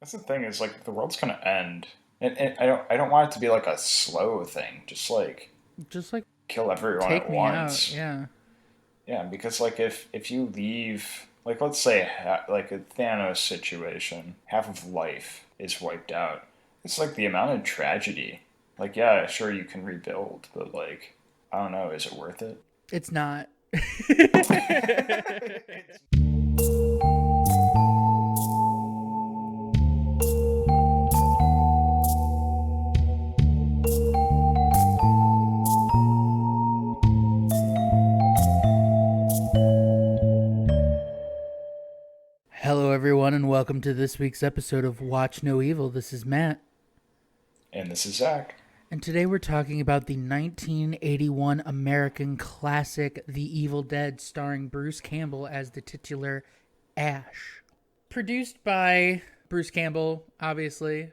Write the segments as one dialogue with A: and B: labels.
A: That's the thing is like the world's gonna end, and I don't want it to be like a slow thing. Just like
B: Just like
A: kill everyone
B: take
A: at
B: me out.
A: once.
B: Yeah.
A: Yeah, because like if you leave, like let's say like a Thanos situation, half of life is wiped out. It's like the amount of tragedy. Like yeah, sure you can rebuild, but like I don't know, is it worth it?
B: It's not. Hello, everyone, and welcome to this week's episode of Watch No Evil. This is Matt,
A: And this is Zach.
B: and today we're talking about the 1981 American classic The Evil Dead, starring Bruce Campbell as the titular Ash. Produced by Bruce Campbell, obviously,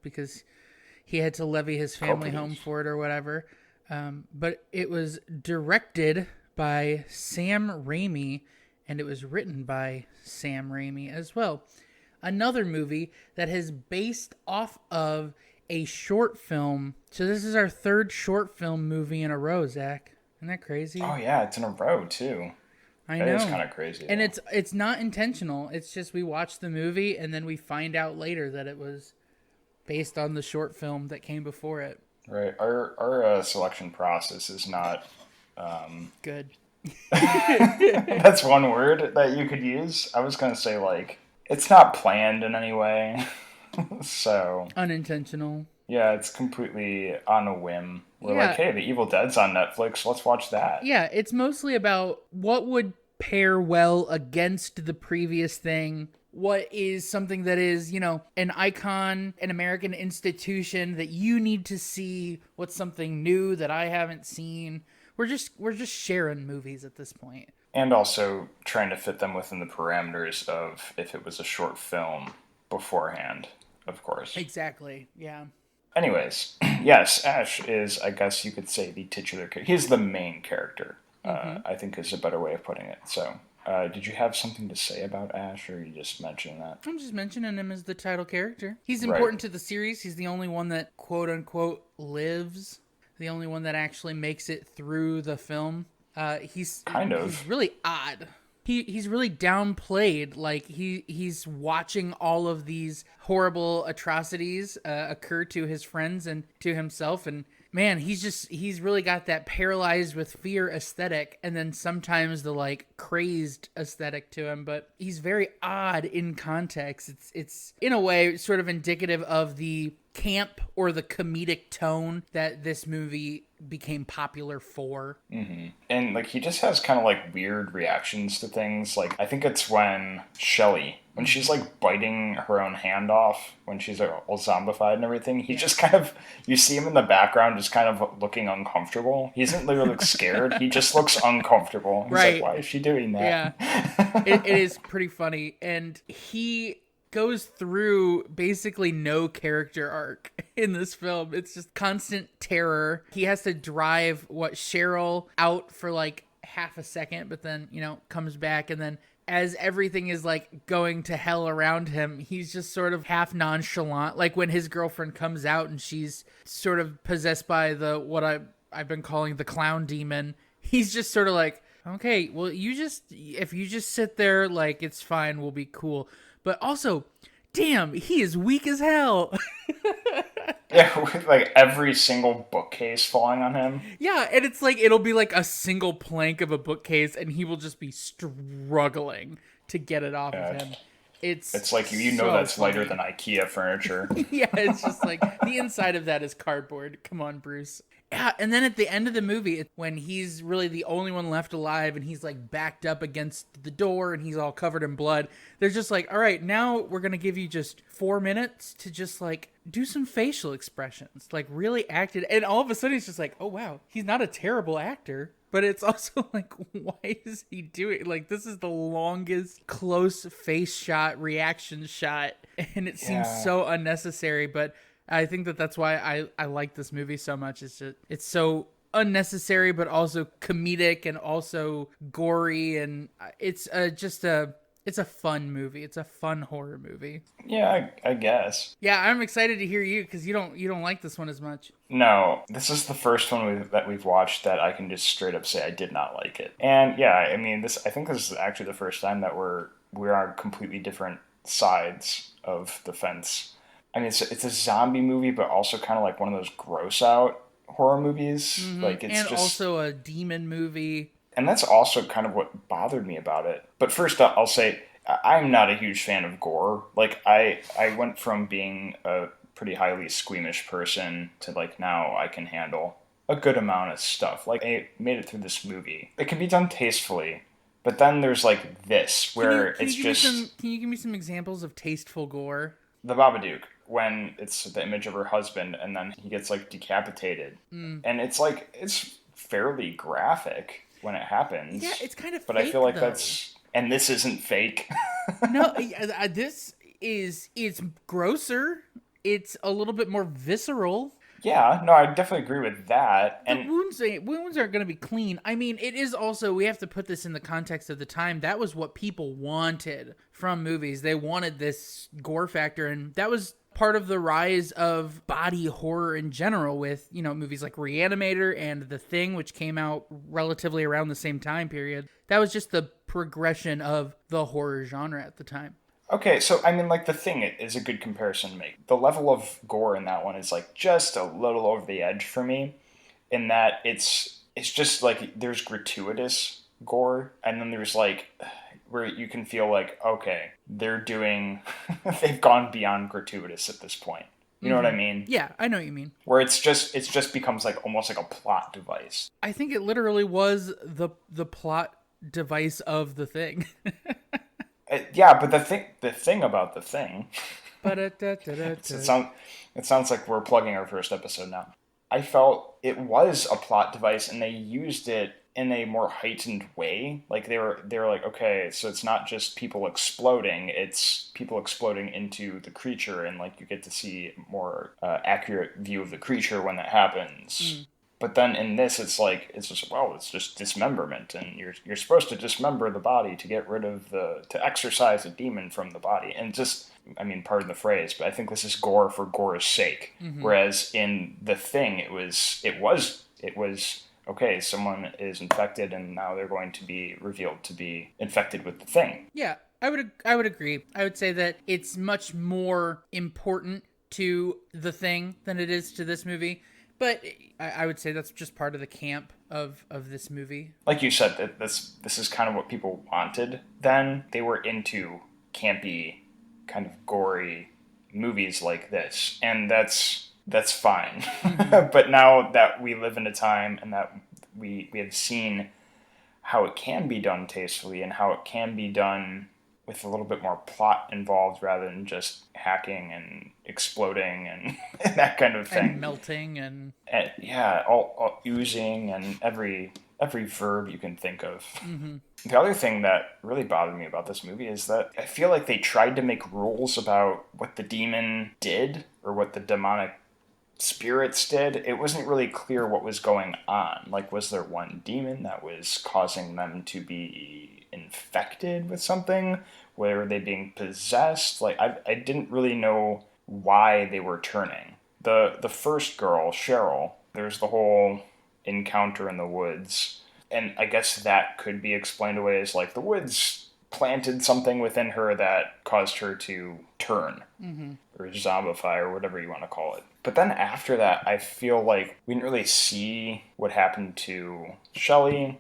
B: because he had to levy his family home
A: Co-produced.
B: for it or whatever. But it was directed by Sam Raimi, and it was written by Sam Raimi as well. Another movie that is based off of a short film. So this is our third short film movie in a row, Zach. Isn't that crazy?
A: Oh yeah, it's in a row too.
B: I
A: That is
B: know.
A: kind of crazy
B: And
A: though.
B: it's not intentional. It's just we watch the movie and then we find out later that it was based on the short film that came before it.
A: Right. Our selection process is not.
B: Good.
A: That's one word that you could use. I was gonna say like it's not planned in any way. So
B: Unintentional.
A: yeah, it's completely on a whim. We're like,
B: Yeah.
A: hey, The Evil Dead's on Netflix. Let's watch that.
B: Yeah, it's mostly about what would pair well against the previous thing. What is something that is, an icon, an American institution that you need to see? What's something new that I haven't seen? We're just sharing movies at this point.
A: And also trying to fit them within the parameters of if it was a short film beforehand, of course.
B: Exactly. Yeah.
A: Anyways, yes, Ash is, I guess you could say, the titular character. He's the main character, I think is a better way of putting it. So, did you have something to say about Ash, or you just mentioned that?
B: I'm just mentioning him as the title character. He's
A: Right.
B: important to the series. He's the only one that quote unquote lives. The only one that actually makes it through the film. He's
A: Kind
B: he's
A: of.
B: really odd. He's really downplayed. Like he's watching all of these horrible atrocities occur to his friends and to himself, and man, he's really got that paralyzed with fear aesthetic, and then sometimes the like crazed aesthetic to him. But he's very odd in context. It's in a way sort of indicative of the camp or the comedic tone that this movie became popular for.
A: And like he just has kind of like weird reactions to things. Like I think it's when Shelly, when she's like biting her own hand off, when she's like, all zombified and everything, he just kind of you see him in the background just kind of looking uncomfortable. He isn't literally like scared. He just looks uncomfortable. He's like,
B: Right.
A: why is she doing
B: Yeah.
A: that?
B: It is pretty funny. And he goes through basically no character arc in this film. It's just constant terror. He has to drive Cheryl out for like half a second, but then, comes back, and then as everything is like going to hell around him, he's just sort of half nonchalant. Like when his girlfriend comes out and she's sort of possessed by the what I've been calling the clown demon. He's just sort of like, okay, well, if you just sit there, like, it's fine, we'll be cool. But also, damn, he is weak as hell.
A: Yeah, with like every single bookcase falling on him.
B: Yeah, and it's like, it'll be like a single plank of a bookcase, and he will just be struggling to get it off of
A: Yeah,
B: him. It's
A: it's like you know
B: so
A: that's lighter
B: funny.
A: than IKEA furniture.
B: Yeah, it's just like the inside of that is cardboard. Come on, Bruce. Yeah, and then at the end of the movie, when he's really the only one left alive and he's like backed up against the door and he's all covered in blood, they're just like, all right, now we're going to give you just 4 minutes to just like do some facial expressions, like really act it. And all of a sudden, it's just like, oh, wow, he's not a terrible actor. But it's also like, why is he doing like this is the longest close face shot reaction shot, and it seems
A: Yeah.
B: so unnecessary. But I think that's why I like this movie so much. It's so unnecessary, but also comedic and also gory, and it's just a It's a fun movie. It's a fun horror movie.
A: Yeah, I guess.
B: Yeah, I'm excited to hear you because you don't like this one as much.
A: No, this is the first one that we've watched that I can just straight up say I did not like it. And yeah, I mean, I think this is actually the first time that we're on completely different sides of the fence. I mean, it's a zombie movie, but also kind of like one of those gross out horror movies. Like it's
B: And
A: just,
B: also a demon movie.
A: and that's also kind of what bothered me about it. But first, I'll say I'm not a huge fan of gore. Like I went from being a pretty highly squeamish person to like now I can handle a good amount of stuff. Like I made it through this movie. It can be done tastefully, but then there's like this where it's just
B: Can you give me some examples of tasteful gore?
A: the Babadook when it's the image of her husband and then he gets like decapitated, and it's fairly graphic when it happens.
B: Yeah, it's kind of
A: but I
B: fake
A: feel like
B: though.
A: that's and this isn't fake.
B: No, this is it's grosser. It's a little bit more visceral.
A: Yeah, no, I definitely agree with that.
B: The
A: And
B: wounds aren't going to be clean. I mean, it is also we have to put this in the context of the time. That was what people wanted from movies. They wanted this gore factor, and that was part of the rise of body horror in general with, movies like Reanimator and The Thing, which came out relatively around the same time period. That was just the progression of the horror genre at the time.
A: okay, so I mean, like the thing is a good comparison to make. The level of gore in that one is like just a little over the edge for me, in that it's just like there's gratuitous gore, and then there's like where you can feel like okay, they're doing they've gone beyond gratuitous at this point. You know what I mean?
B: Yeah, I know what you mean.
A: Where it's just becomes like almost like a plot device.
B: I think it literally was the plot device of The Thing.
A: Yeah, but the thing about the thing, it
B: Ba-da-da-da-da-da.
A: sounds it sounds like we're plugging our first episode now. I felt it was a plot device, and they used it in a more heightened way. Like they were like, okay, so it's not just people exploding; it's people exploding into the creature, and like you get to see a more accurate view of the creature when that happens. But then in this, it's just well, it's just dismemberment, and you're supposed to dismember the body to get rid of to exorcise a demon from the body, and just I mean, pardon the phrase, but I think this is gore for gore's sake. Whereas in the thing, it was okay. Someone is infected, and now they're going to be revealed to be infected with the thing.
B: Yeah, I would agree. I would say that it's much more important to The Thing than it is to this movie. But I would say that's just part of the camp of this movie.
A: Like you said, that this is kind of what people wanted. Then they were into campy, kind of gory movies like this, and that's fine. But now that we live in a time and that we have seen how it can be done tastefully and how it can be done with a little bit more plot involved rather than just hacking and exploding and, and that kind of thing.
B: And melting and
A: Yeah, all oozing and every verb you can think of. The other thing that really bothered me about this movie is that I feel like they tried to make rules about what the demon did or what the demonic spirits did. It wasn't really clear what was going on. Like, was there one demon that was causing them to be infected with something? Were they being possessed? Like, I didn't really know why they were turning. The first girl, Cheryl, there's the whole encounter in the woods. And I guess that could be explained away as like the woods planted something within her that caused her to turn or zombify or whatever you want to call it. But then after that, I feel like we didn't really see what happened to Shelley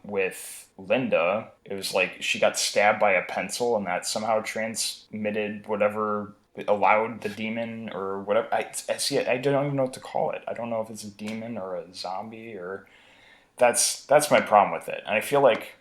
A: with Linda. It was like she got stabbed by a pencil and that somehow transmitted whatever allowed the demon or whatever. I see it. I don't even know what to call it. I don't know if it's a demon or a zombie or that's my problem with it. And I feel like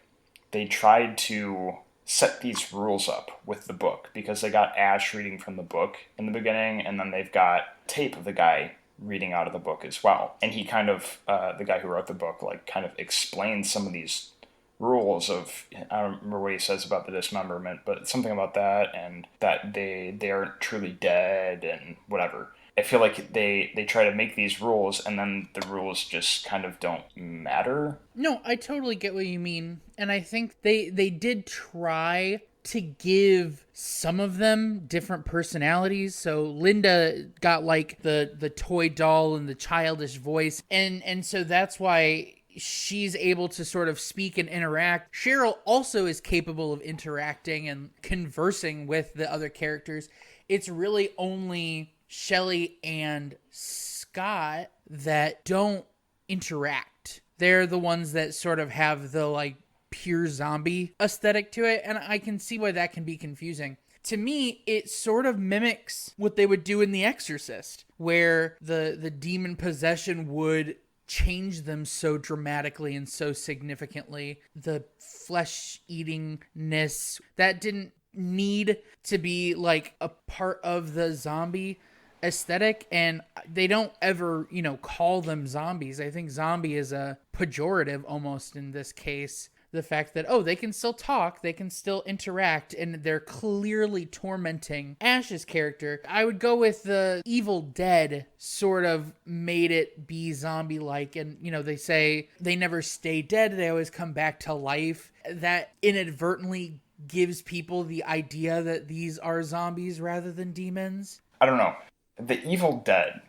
A: they tried to set these rules up with the book because they got Ash reading from the book in the beginning, and then they've got tape of the guy reading out of the book as well. And he kind of, the guy who wrote the book, like kind of explains some of these rules of, I don't remember what he says about the dismemberment, but something about that and that they aren't truly dead and whatever. I feel like they try to make these rules, and then the rules just kind of don't matter.
B: No, I totally get what you mean. And I think they did try to give some of them different personalities. So Linda got like the toy doll and the childish voice, and so that's why she's able to sort of speak and interact. Cheryl also is capable of interacting and conversing with the other characters. It's really only Shelley and Scott that don't interact. They're the ones that sort of have the like pure zombie aesthetic to it, and I can see why that can be confusing. To me, it sort of mimics what they would do in The Exorcist, where the demon possession would change them so dramatically and so significantly. The flesh eatingness that didn't need to be like a part of the zombie aesthetic, and they don't ever, call them zombies. I think zombie is a pejorative almost in this case. The fact that, they can still talk, they can still interact, and they're clearly tormenting Ash's character. I would go with the Evil Dead sort of made it be zombie-like, and, they say they never stay dead, they always come back to life. That inadvertently gives people the idea that these are zombies rather than demons.
A: I don't know. The Evil Dead,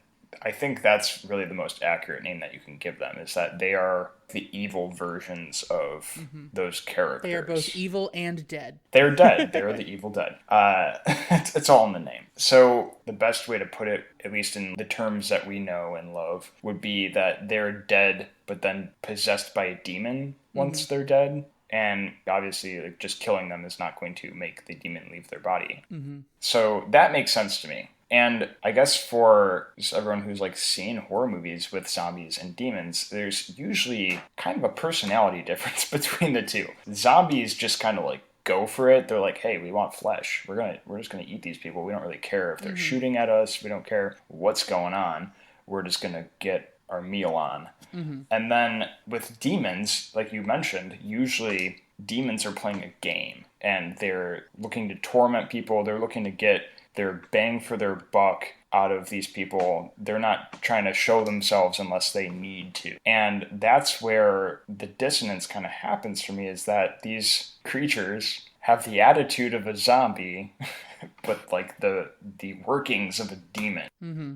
A: I think that's really the most accurate name that you can give them, is that they are the evil versions of those characters.
B: They are both evil and dead.
A: They're dead. They're the Evil Dead. It's all in the name. So the best way to put it, at least in the terms that we know and love, would be that they're dead, but then possessed by a demon once they're dead. And obviously, like, just killing them is not going to make the demon leave their body. So that makes sense to me. And I guess for just everyone who's like seen horror movies with zombies and demons, there's usually kind of a personality difference between the two. Zombies just kind of like go for it. They're like, hey, we want flesh. We're just gonna eat these people. We don't really care if they're shooting at us. We don't care what's going on. We're just gonna get our meal on. And then with demons, like you mentioned, usually demons are playing a game and they're looking to torment people. They're looking to get their bang for their buck out of these people. They're not trying to show themselves unless they need to. And that's where the dissonance kind of happens for me, is that these creatures have the attitude of a zombie, but like the workings of a demon.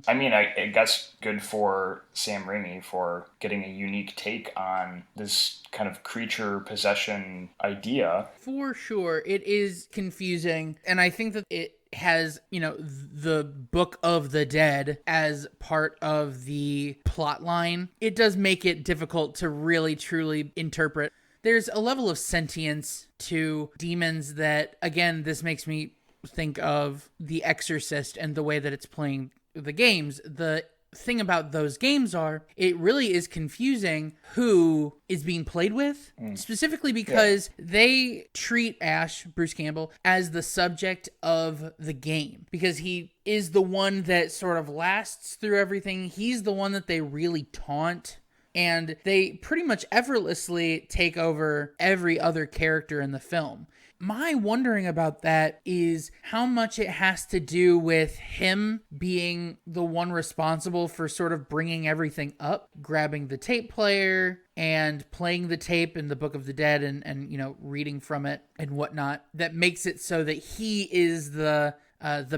A: I mean, I guess good for Sam Raimi for getting a unique take on this kind of creature possession idea.
B: For sure, it is confusing, and I think that it has, the Book of the Dead as part of the plot line. It does make it difficult to really truly interpret. There's a level of sentience to demons that, again, this makes me think of The Exorcist and the way that it's playing the games. The thing about those games are, it really is confusing who is being played with, specifically because they treat Ash, Bruce Campbell, as the subject of the game, because he is the one that sort of lasts through everything. He's the one that they really taunt, and they pretty much effortlessly take over every other character in the film. My wondering about that is how much it has to do with him being the one responsible for sort of bringing everything up, grabbing the tape player and playing the tape in the Book of the Dead and reading from it and whatnot, that makes it so that he is the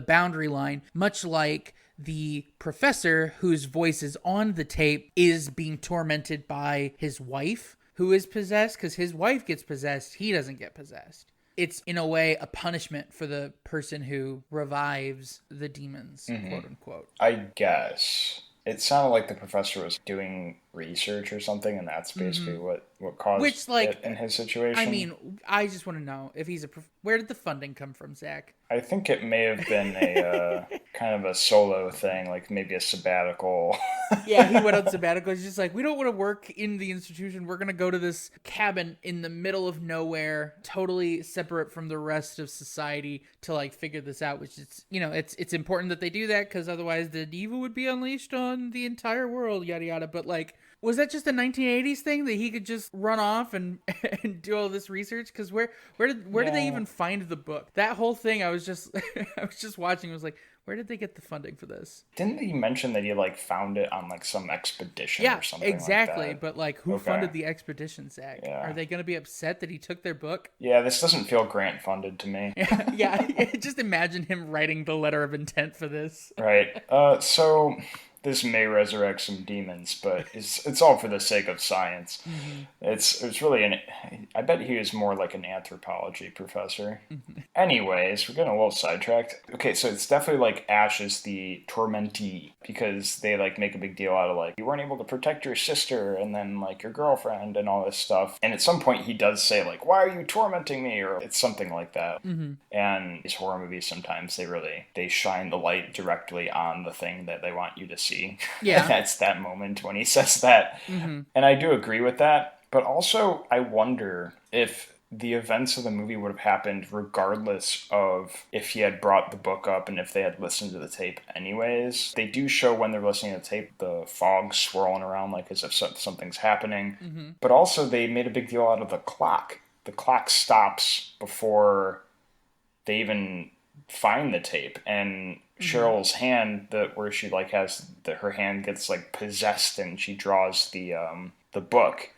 B: boundary line, much like the professor whose voice is on the tape is being tormented by his wife who is possessed, because his wife gets possessed, he doesn't get possessed. It's, in a way, a punishment for the person who revives the demons, quote unquote.
A: I guess. It sounded like the professor was doing research or something, and that's basically what caused it in his situation.
B: I mean, I just want to know if he's where did the funding come from, Zach?
A: I think it may have been a kind of a solo thing, like maybe a sabbatical.
B: Yeah, he went on sabbatical. He's just like, we don't want to work in the institution. We're going to go to this cabin in the middle of nowhere, totally separate from the rest of society to like figure this out, which is, it's important that they do that because otherwise the evil would be unleashed on the entire world, yada, yada. But like, Was that just a 1980s thing that he could just run off and and do all this research? Because where did they even find the book? That whole thing, I was just I was just watching. I was like, where did they get the funding for this?
A: Didn't he mention that he like found it on like some expedition
B: Yeah,
A: or something
B: exactly.
A: like that?
B: But like, who
A: Okay.
B: funded the expedition, Zach?
A: Yeah.
B: Are they going to be upset that he took their book?
A: Yeah, this doesn't feel grant funded to me.
B: Yeah, just imagine him writing the letter of intent for this.
A: Right. So this may resurrect some demons, but it's all for the sake of science. It's really an. I bet he was more like an anthropology professor. Anyways, we're getting a little sidetracked. Okay, so it's definitely like Ash is the tormentee because they like make a big deal out of like you weren't able to protect your sister and then like your girlfriend and all this stuff. And at some point he does say like, "Why are you tormenting me?" or it's something like that. And these horror movies sometimes they shine the light directly on the thing that they want you to see.
B: Yeah.
A: And that's that moment when he says that. And I do agree with that. But also, I wonder if the events of the movie would have happened regardless of if he had brought the book up and if they had listened to the tape anyways. They do show when they're listening to the tape the fog swirling around like as if something's happening. But also they made a big deal out of the clock. The clock stops before they even find the tape, and Cheryl's hand, where she like has her hand gets like possessed and she draws the book.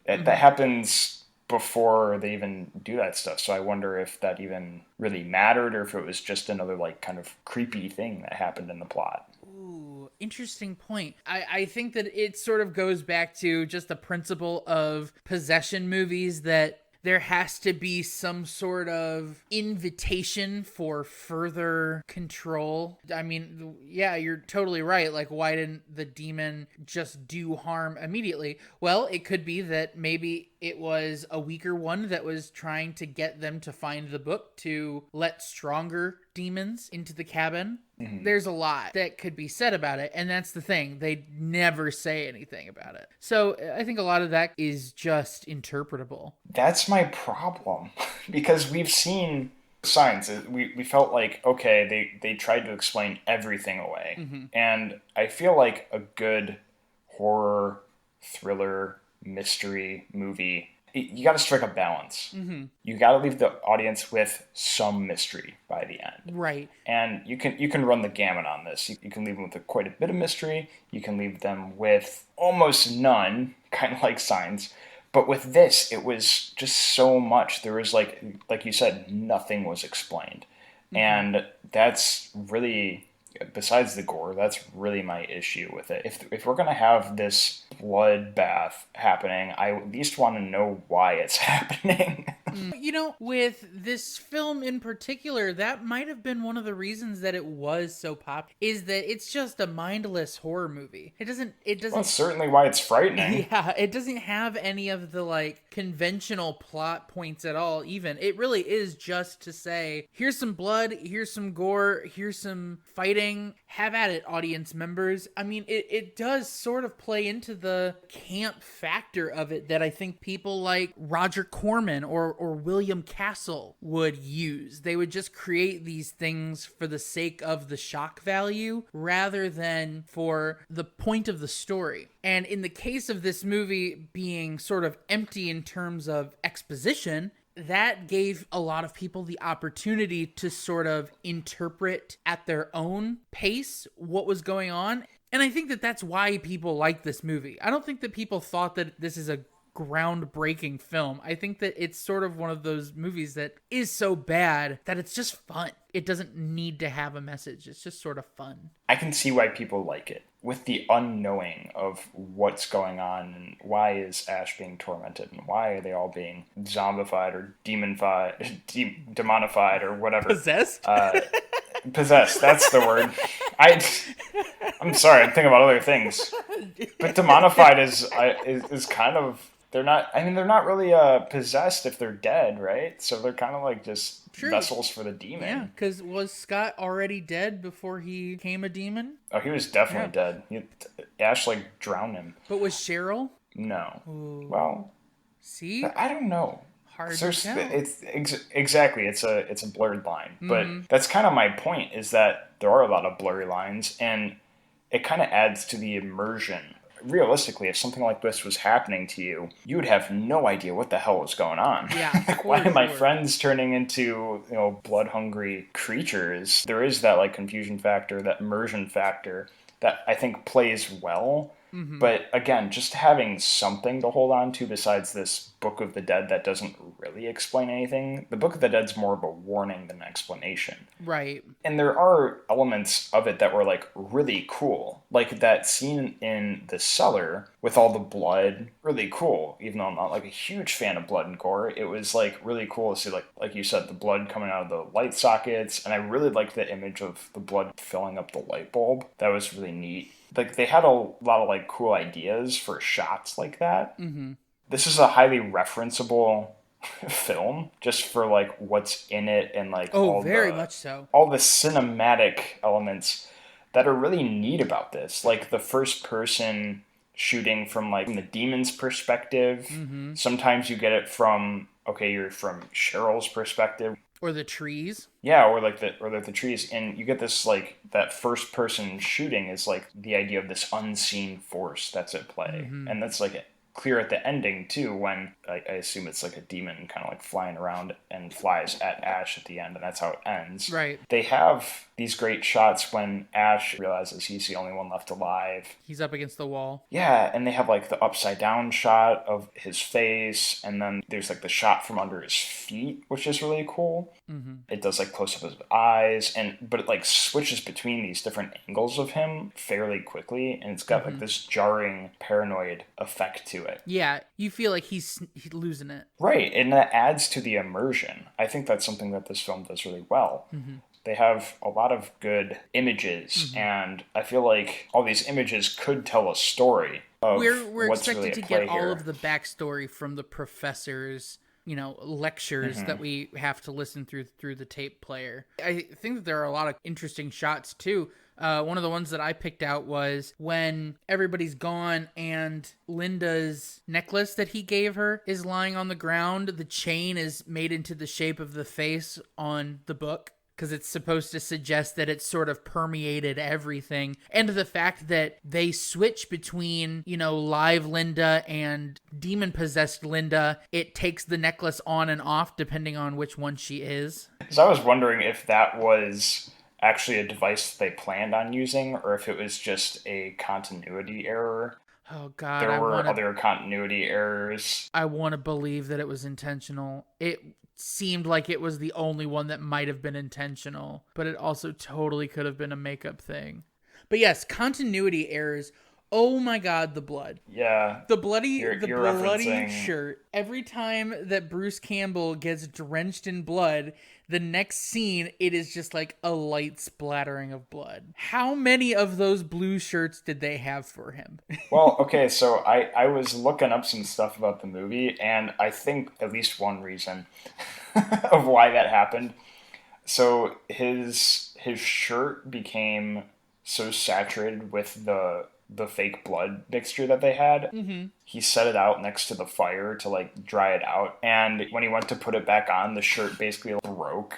A: That happens before they even do that stuff. So I wonder if that even really mattered or if it was just another like kind of creepy thing that happened in the plot.
B: Ooh, interesting point. I think that it sort of goes back to just the principle of possession movies, that there has to be some sort of invitation for further control. I mean, yeah, you're totally right. Like, why didn't the demon just do harm immediately? Well, it could be that maybe it was a weaker one that was trying to get them to find the book to let stronger demons into the cabin. There's a lot that could be said about it, and that's the thing. They never say anything about it. So I think a lot of that is just interpretable.
A: That's my problem. Because we've seen signs. We felt like, okay, they tried to explain everything away. And I feel like a good horror, thriller, mystery movie, you got to strike a balance. You got to leave the audience with some mystery by the end.
B: Right.
A: And you can run the gamut on this. You can leave them with quite a bit of mystery. You can leave them with almost none, kind of like Signs. But with this, it was just so much. There was like you said, nothing was explained. And that's really, besides the gore, that's really my issue with it. If we're going to have this bloodbath happening, I at least want to know why it's happening.
B: You know, with this film in particular, that might have been one of the reasons that it was so popular, is that it's just a mindless horror movie. It doesn't
A: Well, that's certainly why it's frightening.
B: Yeah, it doesn't have any of the like conventional plot points at all, even. It really is just to say, here's some blood, here's some gore, here's some fighting. Have at it, audience members. I mean, it does sort of play into the camp factor of it that I think people like Roger Corman or William Castle would use. They would just create these things for the sake of the shock value rather than for the point of the story. And in the case of this movie being sort of empty in terms of exposition, that gave a lot of people the opportunity to sort of interpret at their own pace what was going on. And I think that that's why people like this movie. I don't think that people thought that this is a groundbreaking film. I think that it's sort of one of those movies that is so bad that it's just fun. It doesn't need to have a message. It's just sort of fun.
A: I can see why people like it. With the unknowing of what's going on and why is Ash being tormented and why are they all being zombified or demonified or whatever.
B: Possessed?
A: Possessed, that's the word. I'm sorry, I'm thinking about other things. But demonified is kind of, they're not really possessed if they're dead, right? So they're kind of like just vessels for the demon.
B: Yeah, because was Scott already dead before he became a demon?
A: Oh, he was definitely dead. Ash like drowned him.
B: But was Cheryl?
A: No.
B: Ooh.
A: Well,
B: see,
A: I don't know.
B: Hard to tell.
A: It's exactly. It's a blurred line, but that's kind of my point. Is that there are a lot of blurry lines, and it kind of adds to the immersion. realistically, if something like this was happening to you, you would have no idea what the hell was going on.
B: Yeah,
A: Like, why are my friends turning into, blood-hungry creatures? There is that, like, confusion factor, that immersion factor that I think plays well.
B: Mm-hmm.
A: But again, just having something to hold on to besides this Book of the Dead that doesn't really explain anything. The Book of the Dead's more of a warning than an explanation.
B: Right.
A: And there are elements of it that were, like, really cool. Like that scene in the cellar with all the blood, really cool. Even though I'm not, like, a huge fan of blood and gore, it was, like, really cool to see, like you said, the blood coming out of the light sockets. And I really liked the image of the blood filling up the light bulb. That was really neat. Like, they had a lot of, like, cool ideas for shots like that.
B: Mm-hmm.
A: This is a highly referenceable film, just for, like, what's in it and, like,
B: very much so.
A: All the cinematic elements that are really neat about this. Like, the first person shooting from, like, from the demon's perspective.
B: Mm-hmm.
A: Sometimes you get it from, you're from Cheryl's perspective.
B: Or the trees.
A: Yeah, or the trees. And you get this, like, that first person shooting is, like, the idea of this unseen force that's at play.
B: Mm-hmm.
A: And that's, like, clear at the ending, too, when I assume it's, like, a demon kind of, like, flying around and flies at Ash at the end, and that's how it ends.
B: Right.
A: They have these great shots when Ash realizes he's the only one left alive.
B: He's up against the wall.
A: Yeah, and they have, like, the upside down shot of his face, and then there's, like, the shot from under his feet, which is really cool.
B: Mm-hmm.
A: It does, like, close up his eyes, but it, like, switches between these different angles of him fairly quickly, and it's got, like, this jarring, paranoid effect to it.
B: Yeah, you feel like he's losing it.
A: Right, and that adds to the immersion. I think that's something that this film does really well.
B: Mm-hmm.
A: They have a lot of good images, and I feel like all these images could tell a story of
B: we're
A: what's
B: expected
A: really
B: to
A: at play
B: get all
A: here.
B: of the backstory from the professor's, lectures that we have to listen through the tape player. I think that there are a lot of interesting shots too. One of the ones that I picked out was when everybody's gone and Linda's necklace that he gave her is lying on the ground. The chain is made into the shape of the face on the book, because it's supposed to suggest that it's sort of permeated everything. And the fact that they switch between, live Linda and demon-possessed Linda, it takes the necklace on and off depending on which one she is.
A: So I was wondering if that was actually a device they planned on using, or if it was just a continuity error.
B: Oh, God.
A: There were other continuity errors.
B: I want to believe that it was intentional. It seemed like it was the only one that might have been intentional, but it also totally could have been a makeup thing. But yes, continuity errors. Oh my God, the blood.
A: Yeah.
B: The bloody
A: referencing...
B: shirt. Every time that Bruce Campbell gets drenched in blood, the next scene, it is just like a light splattering of blood. How many of those blue shirts did they have for him?
A: Well, okay, so I was looking up some stuff about the movie, and I think at least one reason of why that happened. So his shirt became so saturated with the fake blood mixture that they had.
B: Mm-hmm.
A: He set it out next to the fire to, like, dry it out. And when he went to put it back on, the shirt basically broke,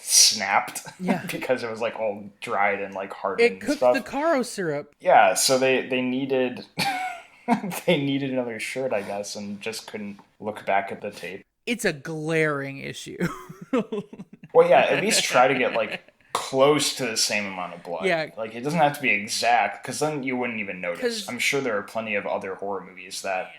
A: snapped, because it was, like, all dried and, like, hardened.
B: It cooked the Caro syrup.
A: Yeah, so they needed they needed another shirt, I guess, and just couldn't look back at the tape.
B: It's a glaring issue.
A: Well, yeah, at least try to get, like, close to the same amount of blood.
B: Yeah.
A: Like, it doesn't have to be exact, because then you wouldn't even notice. I'm sure there are plenty of other horror movies that,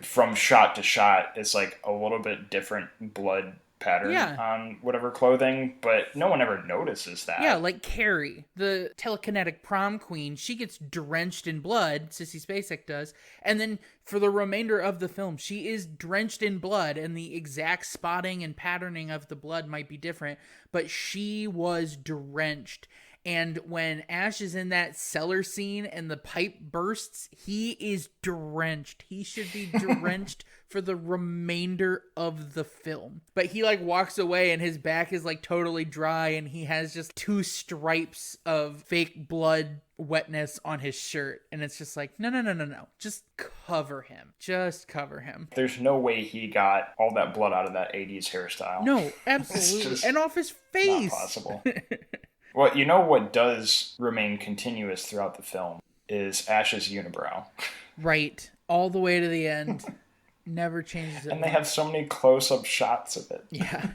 A: from shot to shot, it's, like, a little bit different blood pattern on whatever clothing, but no one ever notices that.
B: Yeah, like Carrie, the telekinetic prom queen, she gets drenched in blood, Sissy Spacek does, and then for the remainder of the film, she is drenched in blood, and the exact spotting and patterning of the blood might be different, but she was drenched. And when Ash is in that cellar scene and the pipe bursts, he is drenched. He should be drenched for the remainder of the film. But he, like, walks away and his back is, like, totally dry and he has just 2 stripes of fake blood wetness on his shirt. And it's just like, no. Just cover him. Just cover him.
A: There's no way he got all that blood out of that 80s hairstyle.
B: No, absolutely. And off his face.
A: Not possible. Well, you know what does remain continuous throughout the film? is Ash's unibrow.
B: Right. All the way to the end. Never changes it.
A: And they have so many close-up shots of it.
B: Yeah.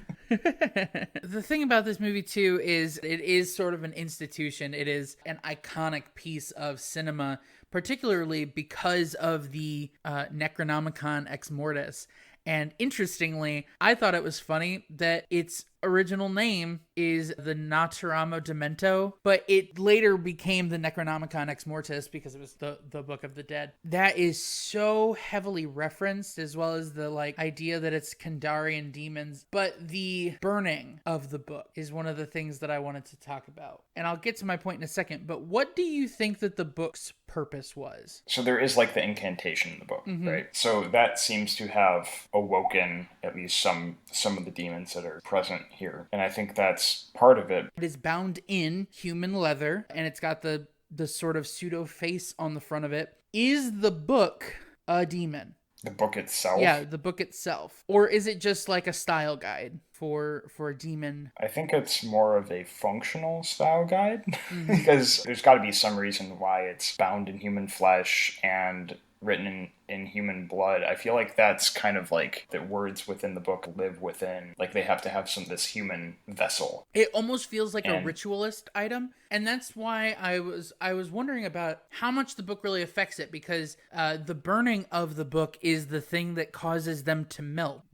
B: The thing about this movie too is it is sort of an institution. It is an iconic piece of cinema, particularly because of the Necronomicon Ex Mortis. And interestingly, I thought it was funny that its original name is the Naturamo Demento, but it later became the Necronomicon Ex Mortis because it was the Book of the Dead. That is so heavily referenced, as well as the like idea that it's Kandarian demons. But the burning of the book is one of the things that I wanted to talk about. And I'll get to my point in a second, but what do you think that the book's purpose was?
A: So there is like the incantation in the book, right? So that seems to have awoken at least some of the demons that are present here. And I think that's part of it.
B: It is bound in human leather, and it's got the sort of pseudo face on the front of it. Is the book a demon?
A: The book itself?
B: Yeah, the book itself. Or is it just like a style guide for a demon?
A: I think it's more of a functional style guide because there's got to be some reason why it's bound in human flesh and written in human blood. I feel like that's kind of like the words within the book live within, like they have to have this human vessel.
B: It almost feels like a ritualist item, and that's why I was wondering about how much the book really affects it, because the burning of the book is the thing that causes them to melt.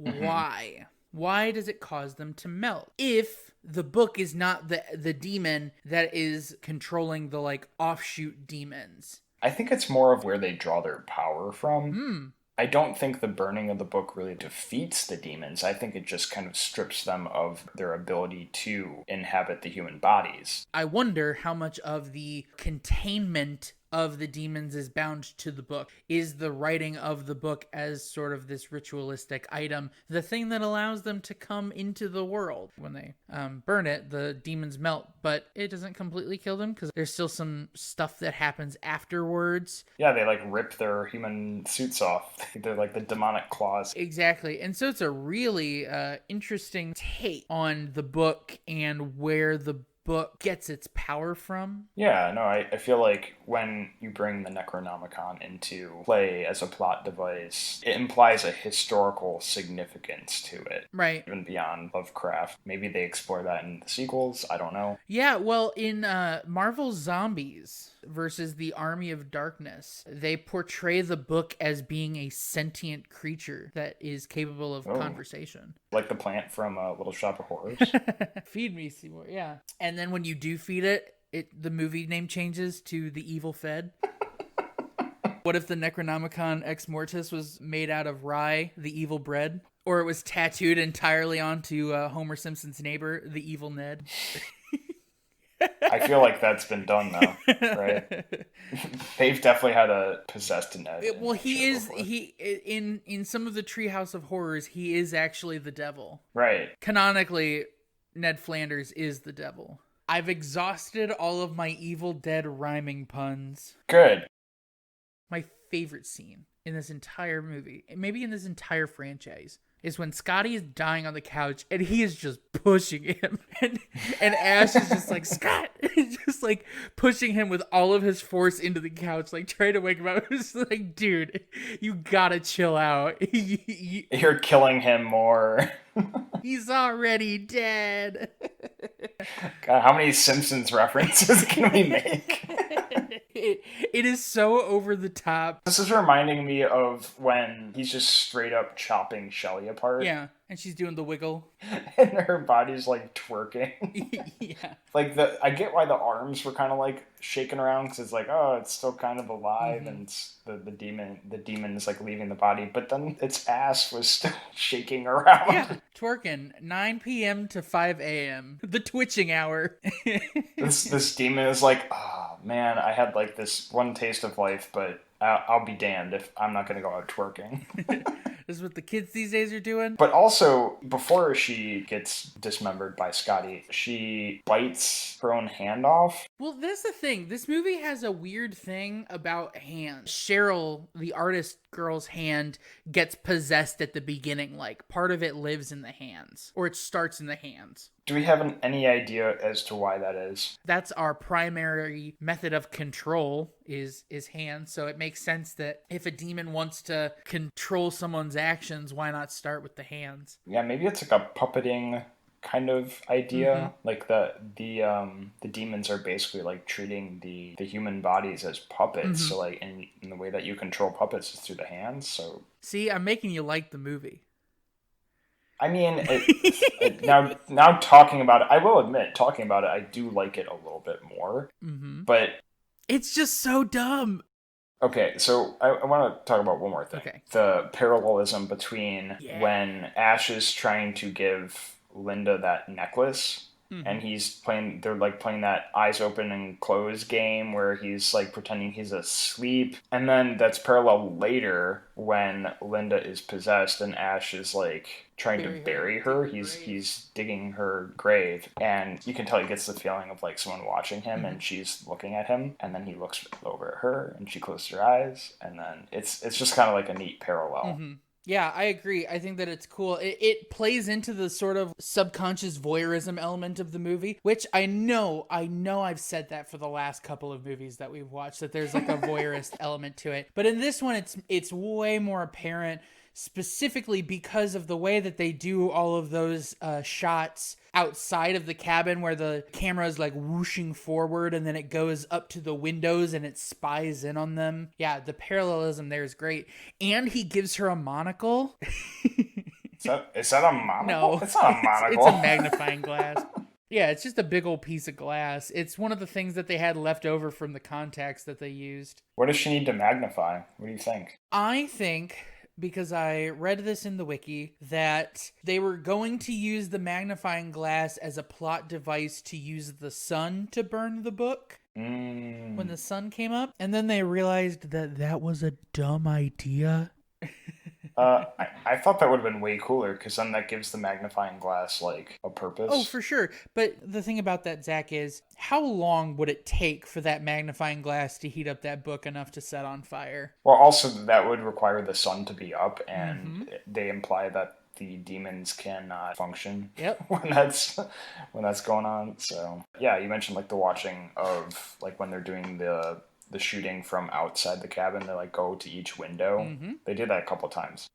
B: Why does it cause them to melt if the book is not the demon that is controlling the like offshoot demons?
A: I think it's more of where they draw their power from. I don't think the burning of the book really defeats the demons. I think it just kind of strips them of their ability to inhabit the human bodies.
B: I wonder how much of the containment of the demons is bound to the book. Is the writing of the book as sort of this ritualistic item the thing that allows them to come into the world? When they burn it, the demons melt, but it doesn't completely kill them because there's still some stuff that happens afterwards.
A: Yeah, they like rip their human suits off. They're like the demonic claws.
B: Exactly. And so it's a really interesting take on the book and where the book gets its power from.
A: Yeah, no, I feel like when you bring the Necronomicon into play as a plot device, it implies a historical significance to it.
B: Right.
A: Even beyond Lovecraft. Maybe they explore that in the sequels, I don't know.
B: Yeah, well, in Marvel Zombies versus the Army of Darkness, they portray the book as being a sentient creature that is capable of conversation.
A: Like the plant from Little Shop of Horrors.
B: Feed me, Seymour, yeah. And then when you do feed it, the movie name changes to The Evil Fed. What if the Necronomicon Ex Mortis was made out of rye, the evil bread? Or it was tattooed entirely onto Homer Simpson's neighbor, the evil Ned?
A: I feel like that's been done though, right? They've definitely had a possessed Ned.
B: Well, in some of the Treehouse of Horrors, he is actually the devil.
A: Right.
B: Canonically, Ned Flanders is the devil. I've exhausted all of my Evil Dead rhyming puns.
A: Good.
B: My favorite scene in this entire movie, maybe in this entire franchise, is when Scotty is dying on the couch and he is just pushing him. And Ash is just like, Scott! Just like pushing him with all of his force into the couch, like trying to wake him up. It's like, dude, you gotta chill out.
A: You're killing him more.
B: He's already dead.
A: God, how many Simpsons references can we make?
B: It is so over the top.
A: This is reminding me of when he's just straight up chopping Shelly apart.
B: Yeah, and she's doing the wiggle.
A: And her body's like twerking.
B: Yeah.
A: Like I get why the arms were kind of like shaking around because it's like, oh, it's still kind of alive, and it's the demon is like leaving the body, but then its ass was still shaking around.
B: Yeah, twerking 9 p.m. to 5 a.m. the twitching hour.
A: this demon is like, oh man, I had like this one taste of life, but I'll be damned if I'm not going to go out twerking.
B: This is what the kids these days are doing.
A: But also, before she gets dismembered by Scotty, she bites her own hand off.
B: Well, that's the thing. This movie has a weird thing about hands. Cheryl, the artist girl's hand, gets possessed at the beginning. Like, part of it lives in the hands. Or it starts in the hands.
A: Do we have any idea as to why that is?
B: That's our primary method of control is hands. So it makes sense that if a demon wants to control someone's actions, why not start with the hands?
A: Yeah, maybe it's like a puppeting kind of idea. Like the demons are basically like treating the human bodies as puppets. So like in the way that you control puppets is through the hands. So
B: See, I'm making you like the movie.
A: I mean, now talking about it, I will admit, talking about it, I do like it a little bit more. But
B: It's just so dumb.
A: okay, so I want to talk about one more thing.
B: Okay.
A: The parallelism between
B: Yeah.
A: when Ash is trying to give Linda that necklace and they're like playing that eyes open and closed game where he's like pretending he's asleep. And then that's parallel later when Linda is possessed and Ash is like trying to bury her. He's digging her grave, and you can tell he gets the feeling of like someone watching him and she's looking at him, and then he looks over at her and she closes her eyes, and then it's just kind of like a neat parallel.
B: Yeah, I agree. I think that it's cool. It plays into the sort of subconscious voyeurism element of the movie, which I know I've said that for the last couple of movies that we've watched, that there's like a voyeurist element to it. But in this one, it's way more apparent, specifically because of the way that they do all of those shots outside of the cabin where the camera is like whooshing forward and then it goes up to the windows and it spies in on them. Yeah, the parallelism there is great. And he gives her a monocle.
A: Is that a monocle?
B: No,
A: it's not a monocle.
B: It's a magnifying glass. Yeah, it's just a big old piece of glass. It's one of the things that they had left over from the contacts that they used.
A: What does she need to magnify? What do you think?
B: I think, because I read this in the wiki, that they were going to use the magnifying glass as a plot device to use the sun to burn the book when the sun came up. And then they realized that was a dumb idea.
A: I thought that would have been way cooler, because then that gives the magnifying glass like a purpose.
B: Oh, for sure. But the thing about that, Zach, is how long would it take for that magnifying glass to heat up that book enough to set on fire?
A: Well, also that would require the sun to be up, and they imply that the demons cannot function when that's going on. So yeah, you mentioned like the watching of like when they're doing the shooting from outside the cabin. They like go to each window. They did that a couple times.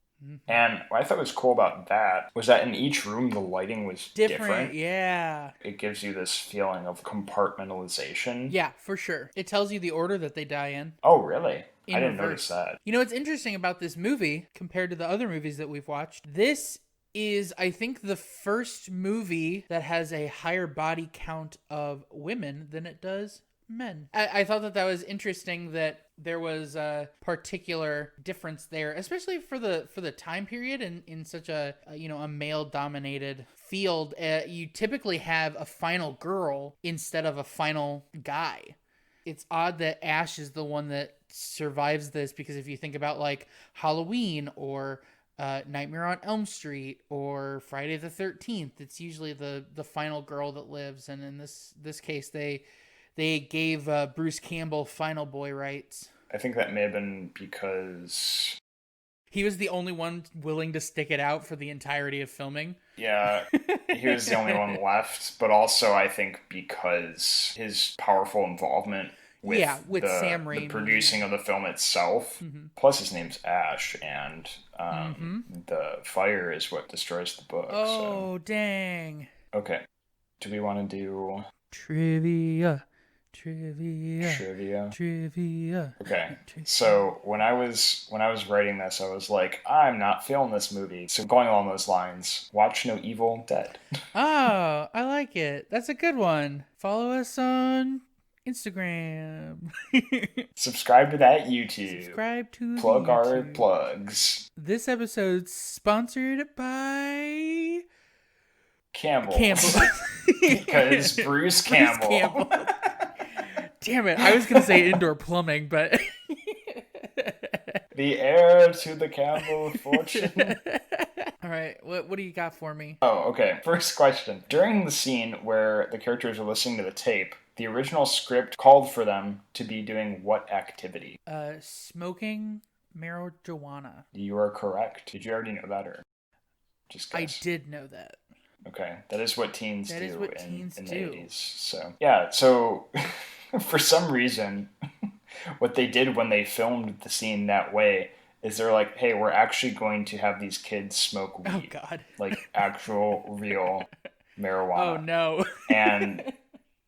A: And what I thought was cool about that was that in each room the lighting was different.
B: Yeah.
A: It gives you this feeling of compartmentalization.
B: Yeah, for sure. It tells you the order that they die in.
A: Oh, really?
B: In
A: I didn't
B: reverse.
A: notice that.
B: You know what's interesting about this movie compared to the other movies that we've watched? This is, I think, the first movie that has a higher body count of women than it does men. I thought that was interesting that there was a particular difference there, especially for the time period and in such a male dominated field. You typically have a final girl instead of a final guy. It's odd that Ash is the one that survives this, because if you think about like Halloween or Nightmare on Elm Street or Friday the 13th, it's usually the final girl that lives. And in this case, they gave Bruce Campbell final boy rights.
A: I think that may have been because
B: he was the only one willing to stick it out for the entirety of filming.
A: Yeah, he was the only one left, but also I think because his powerful involvement with
B: Sam Raimi,
A: the producing of the film itself, plus his name's Ash, and the fire is what destroys the book.
B: Oh, dang.
A: Okay, do we want to do
B: Trivia.
A: Okay. So when I was writing this, I was like, I'm not feeling this movie. So going along those lines, watch No Evil Dead.
B: Oh, I like it. That's a good one. Follow us on Instagram.
A: Subscribe to that YouTube.
B: Subscribe to
A: Plug our
B: YouTube.
A: plugs.
B: This episode's sponsored by
A: Campbell.
B: Because
A: Bruce Campbell.
B: Damn it, I was going to say indoor plumbing, but
A: the heir to the Campbell fortune.
B: All right, what do you got for me?
A: Oh, okay. First question. During the scene where the characters are listening to the tape, the original script called for them to be doing what activity?
B: Smoking marijuana.
A: You are correct. Did you already know that, or just guess?
B: I did know that.
A: Okay, that is what teens
B: do in the 80s.
A: So, yeah, so for some reason, what they did when they filmed the scene that way is they're like, hey, we're actually going to have these kids smoke
B: Oh
A: weed,
B: God.
A: like actual real
B: Oh
A: marijuana.
B: no.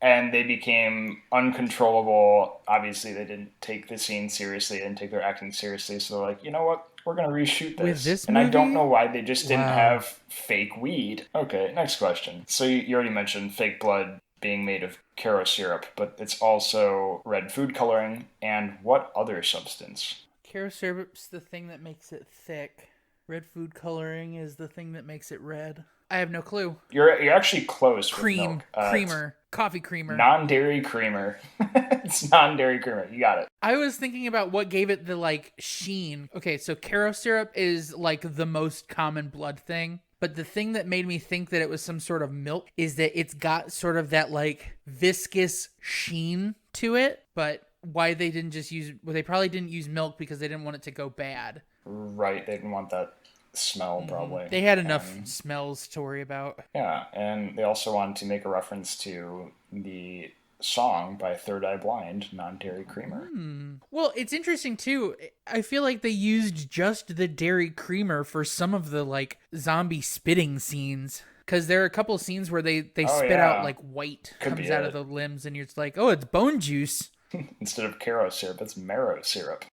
A: And they became uncontrollable. Obviously, they didn't take the scene seriously, they didn't take their acting seriously. So they're like, you know what? We're gonna reshoot
B: With
A: this.
B: this
A: And I don't
B: movie?
A: know why they just didn't
B: Wow.
A: have fake weed. Okay, next question. So you already mentioned fake blood being made of Caro syrup, but it's also red food coloring. And what other substance?
B: Caro syrup's the thing that makes it thick. Red food coloring is the thing that makes it red. I have no clue.
A: You're actually close with
B: Cream,
A: milk. It's
B: creamer, coffee creamer.
A: non-dairy creamer. It's non-dairy creamer. You got it.
B: I was thinking about what gave it the like sheen. Okay, so Caro syrup is like the most common blood thing. But the thing that made me think that it was some sort of milk is that it's got sort of that like viscous sheen to it. But why they didn't just use, well, they probably didn't use milk because they didn't want it to go bad.
A: Right. They didn't want that smell, probably.
B: They had enough
A: And
B: smells to worry about.
A: yeah, and they also wanted to make a reference to the song by Third Eye Blind, Non-Dairy Creamer.
B: Well, it's interesting too. I feel like they used just the dairy creamer for some of the like zombie spitting scenes. Because there are a couple scenes where they
A: Oh,
B: spit out
A: yeah.
B: like white
A: Could
B: comes
A: be
B: out
A: it.
B: of the limbs, and you're just like, oh, it's bone juice.
A: Instead of Caro syrup, it's marrow syrup.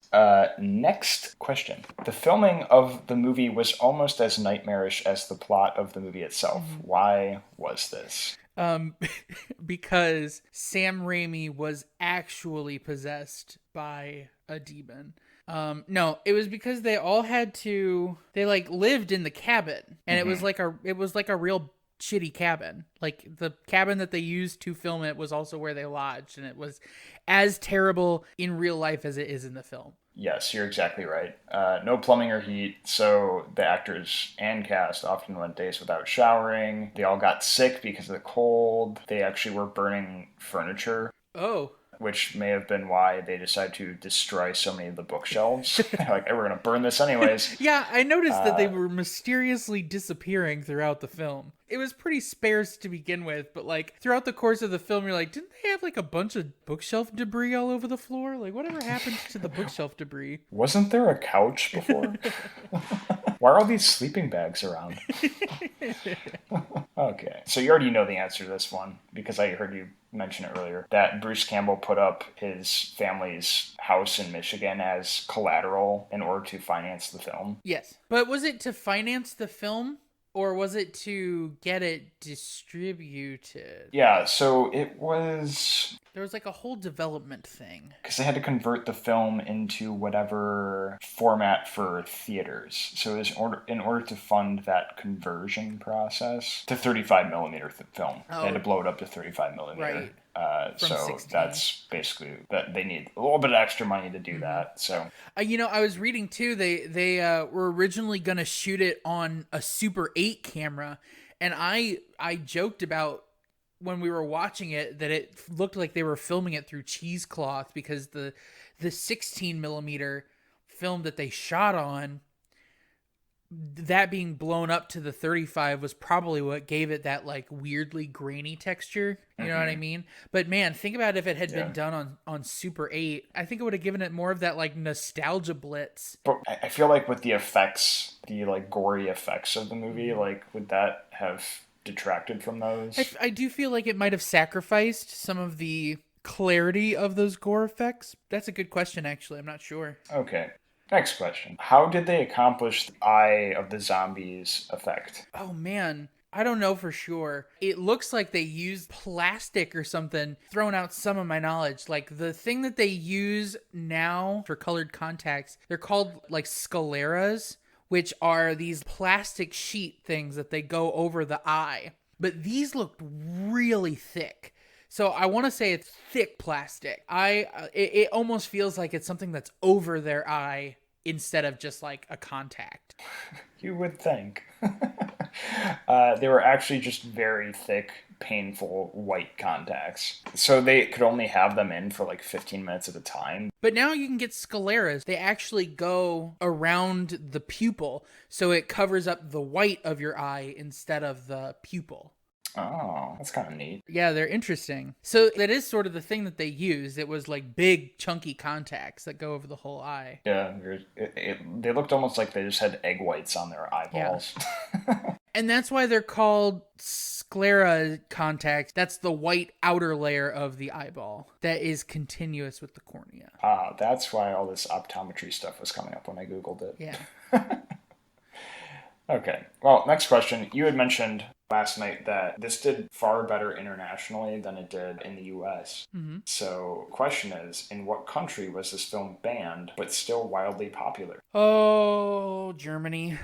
A: Next question. The filming of the movie was almost as nightmarish as the plot of the movie itself. Why was this?
B: Um, because Sam Raimi was actually possessed by a demon. No, it was because they all had to. They like lived in the cabin, and it was like a real shitty cabin. Like the cabin that they used to film it was also where they lodged, and it was as terrible in real life as it is in the film.
A: Yes, you're exactly right. No plumbing or heat, so the actors and cast often went days without showering. They all got sick because of the cold. They actually were burning furniture,
B: Oh,
A: which may have been why they decided to destroy so many of the bookshelves. Like, hey, we're going to burn this anyways.
B: yeah, I noticed that they were mysteriously disappearing throughout the film. It was pretty sparse to begin with, but like throughout the course of the film, you're like, didn't they have like a bunch of bookshelf debris all over the floor? Like, whatever happened to the bookshelf debris?
A: Wasn't there a couch before? Why are all these sleeping bags around? Okay, so you already know the answer to this one because I heard you mention it earlier. That Bruce Campbell put up his family's house in Michigan as collateral in order to finance the film.
B: Yes. But was it to finance the film or was it to get it distributed?
A: Yeah, so it was
B: There was like a whole development thing.
A: because they had to convert the film into whatever format for theaters. So it was in order to fund that conversion process to 35 millimeter film. They had to blow it up to 35 millimeter.
B: Right. From
A: So
B: 16.
A: that's basically that they need a little bit of extra money to do that. So
B: You know, I was reading too. They were originally gonna shoot it on a Super 8 camera, and I joked about when we were watching it that it looked like they were filming it through cheesecloth because the 16 millimeter film that they shot on, that being blown up to the 35 was probably what gave it that like weirdly grainy texture. You know what I mean? But man, think about if it had been done on Super 8. I think it would have given it more of that like nostalgia blitz.
A: but I feel like with the effects, the like gory effects of the movie, like would that have detracted from those?
B: I do feel like it might have sacrificed some of the clarity of those gore effects. That's a good question, actually. I'm not sure.
A: Okay. Next question. How did they accomplish the eye of the zombies effect?
B: Oh man, I don't know for sure. It looks like they used plastic or something, throwing out some of my knowledge. Like the thing that they use now for colored contacts, they're called like scleras, which are these plastic sheet things that they go over the eye. But these looked really thick. So I want to say it's thick plastic. It almost feels like it's something that's over their eye instead of just like a contact.
A: You would think. They were actually just very thick, painful white contacts. So they could only have them in for like 15 minutes at a time.
B: But now you can get scleras. They actually go around the pupil, so it covers up the white of your eye instead of the pupil.
A: Oh, that's kind of neat.
B: Yeah, they're interesting. So that is sort of the thing that they used. It was like big, chunky contacts that go over the whole eye.
A: Yeah, they looked almost like they just had egg whites on their eyeballs.
B: And that's why they're called sclera contacts. That's the white outer layer of the eyeball that is continuous with the cornea.
A: That's why all this optometry stuff was coming up when I Googled it.
B: Yeah.
A: Okay. Well, next question. You had mentioned last night that this did far better internationally than it did in the US.
B: Mm-hmm.
A: So, question is, in what country was this film banned but still wildly popular?
B: Oh, Germany.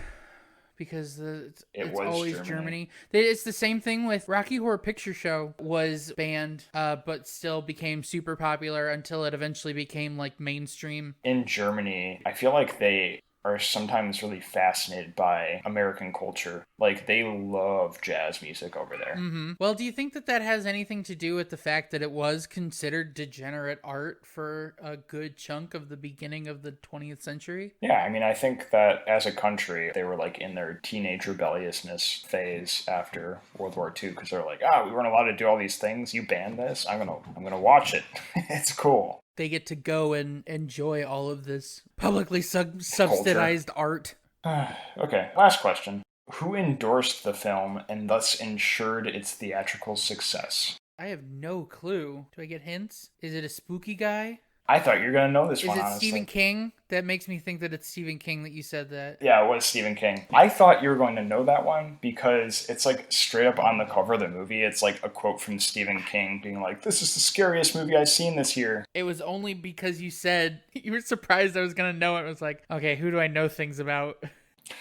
B: Because it's
A: was
B: always Germany. It's the same thing with Rocky Horror Picture Show was banned, but still became super popular until it eventually became like mainstream.
A: In Germany, I feel like they are sometimes really fascinated by American culture. Like, they love jazz music over there.
B: Mm-hmm. Well, do you think that that has anything to do with the fact that it was considered degenerate art for a good chunk of the beginning of the 20th century?
A: Yeah, I mean, I think that as a country, they were like in their teenage rebelliousness phase after World War II, because they're like, we weren't allowed to do all these things. You banned this. I'm gonna watch it. It's cool.
B: They get to go and enjoy all of this publicly subsidized art.
A: Okay, last question. Who endorsed the film and thus ensured its theatrical success?
B: I have no clue. Do I get hints? Is it a spooky guy?
A: I thought you were going to know this one,
B: Is it
A: honestly.
B: Stephen King? That makes me think that it's Stephen King that you said that.
A: Yeah, it was Stephen King. I thought you were going to know that one because it's like straight up on the cover of the movie. It's like a quote from Stephen King being like, "This is the scariest movie I've seen this year."
B: It was only because you said you were surprised I was going to know it. It was like, okay, who do I know things about?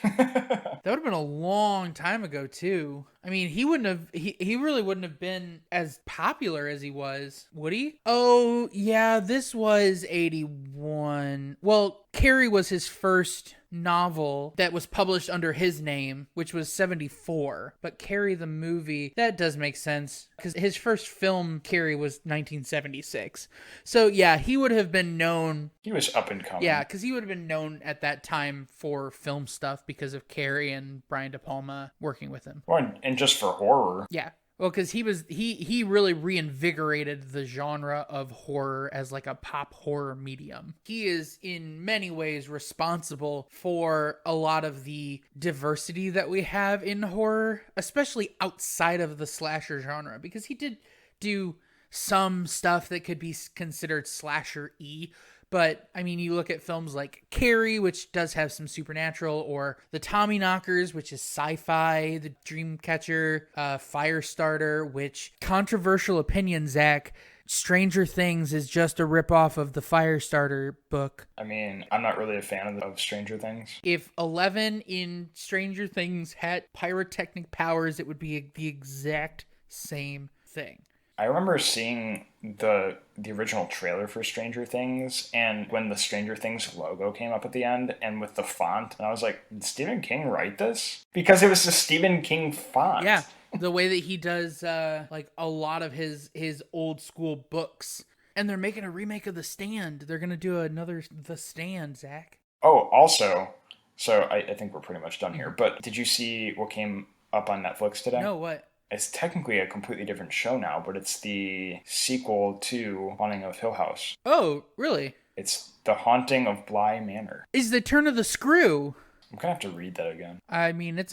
B: That would have been a long time ago too. I mean, he really wouldn't have been as popular as he was, would he? Oh, yeah, this was 81. Well, Carrie was his first novel that was published under his name, which was 74. But Carrie the movie, that does make sense because his first film, Carrie, was 1976. So yeah, he would have been known.
A: He was up and coming.
B: Yeah, because he would have been known at that time for film stuff because of Carrie and Brian De Palma working with him.
A: Well, and just for horror.
B: Yeah. Well, because he really reinvigorated the genre of horror as like a pop horror medium. He is in many ways responsible for a lot of the diversity that we have in horror, especially outside of the slasher genre, because he did do some stuff that could be considered slasher-y. But, I mean, you look at films like Carrie, which does have some supernatural, or The Tommyknockers, which is sci-fi, The Dreamcatcher, Firestarter, which, controversial opinion, Zach, Stranger Things is just a ripoff of the Firestarter book.
A: I mean, I'm not really a fan of Stranger Things.
B: If 11 in Stranger Things had pyrotechnic powers, it would be the exact same thing.
A: I remember seeing the original trailer for Stranger Things, and when the Stranger Things logo came up at the end, and with the font, and I was like, did Stephen King write this? Because it was the Stephen King font.
B: Yeah, the way that he does like a lot of his old school books. And they're making a remake of The Stand. They're going to do another The Stand, Zach.
A: Oh, also, so I think we're pretty much done here, but did you see what came up on Netflix today?
B: No, what?
A: It's technically a completely different show now, but it's the sequel to Haunting of Hill House.
B: Oh, really?
A: It's The Haunting of Bly Manor.
B: Is the Turn of the Screw.
A: I'm gonna have to read that again.
B: I mean, it's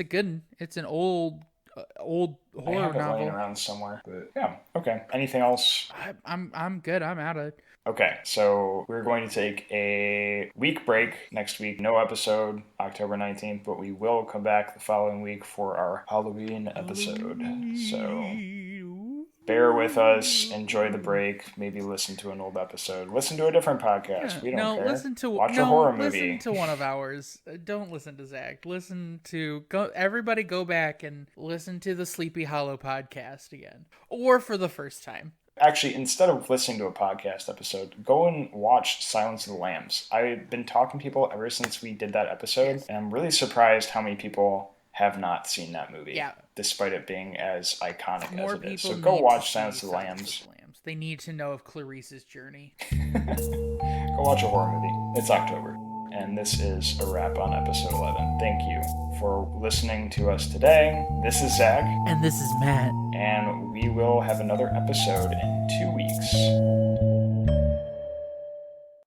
B: an old horror
A: I have it
B: novel.
A: laying around somewhere, but yeah. Okay. Anything else?
B: I'm good. I'm out of it.
A: Okay, so we're going to take a week break next week. No episode October 19th, but we will come back the following week for our Halloween episode. So bear with us, enjoy the break, maybe listen to an old episode. Listen to a different podcast. We don't care. Watch a horror movie.
B: Listen to one of ours. Don't listen to Zach. Everybody go back and listen to the Sleepy Hollow podcast again. Or for the first time.
A: Actually, instead of listening to a podcast episode, go and watch Silence of the Lambs. I've been talking to people ever since we did that episode, and I'm really surprised how many people have not seen that movie, despite it being as iconic as it is. So go watch Silence of the Lambs.
B: They need to know of Clarice's journey.
A: Go watch a horror movie. It's October. and this is a wrap on episode 11. Thank you for listening to us today. This is Zach.
B: And this is Matt.
A: And we will have another episode in 2 weeks.